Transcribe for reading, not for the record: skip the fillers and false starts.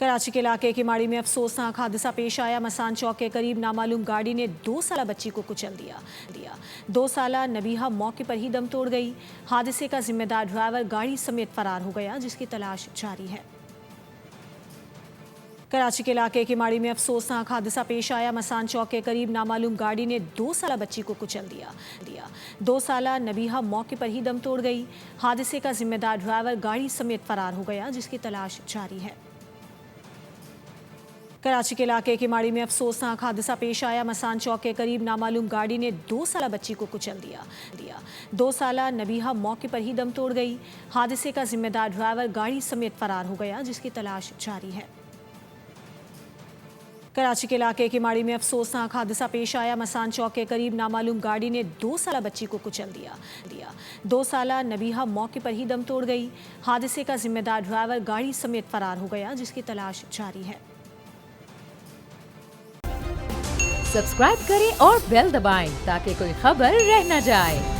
कराची के इलाके की माड़ी में अफसोसनाक हादसा पेश आया। मसान चौक के करीब नामालूम गाड़ी ने 2 साला बच्ची को कुचल दिया। 2 साला नबीहा मौके पर ही दम तोड़ गई। हादसे का जिम्मेदार ड्राइवर गाड़ी समेत फरार हो गया, जिसकी तलाश जारी है। कराची के इलाके की माड़ी में अफसोसनाक हादसा पेश आया। मसान चौक के करीब नामालूम गाड़ी ने 2 साला बच्ची को कुचल दिया। 2 साला नबीहा मौके पर ही दम तोड़ गई। हादसे का जिम्मेदार ड्राइवर गाड़ी समेत फरार हो गया, जिसकी तलाश जारी है। कराची के इलाके की माड़ी में अफसोसनाक हादसा पेश आया। मसान चौक के करीब नामालूम गाड़ी ने 2 साला बच्ची को कुचल दिया। 2 साला नबीहा मौके पर ही दम तोड़ गई। हादसे का जिम्मेदार ड्राइवर गाड़ी समेत फरार हो गया, जिसकी तलाश जारी है। कराची के इलाके की माड़ी में अफसोसनाक हादसा पेश आया। मसान चौक के करीब नामालूम गाड़ी ने 2 साला बच्ची को कुचल दिया। 2 साला नबीहा मौके पर ही दम तोड़ गई। हादसे का जिम्मेदार ड्राइवर गाड़ी समेत फरार हो गया, जिसकी तलाश जारी है। सब्सक्राइब करें और बेल दबाएं ताकि कोई खबर रह न जाए।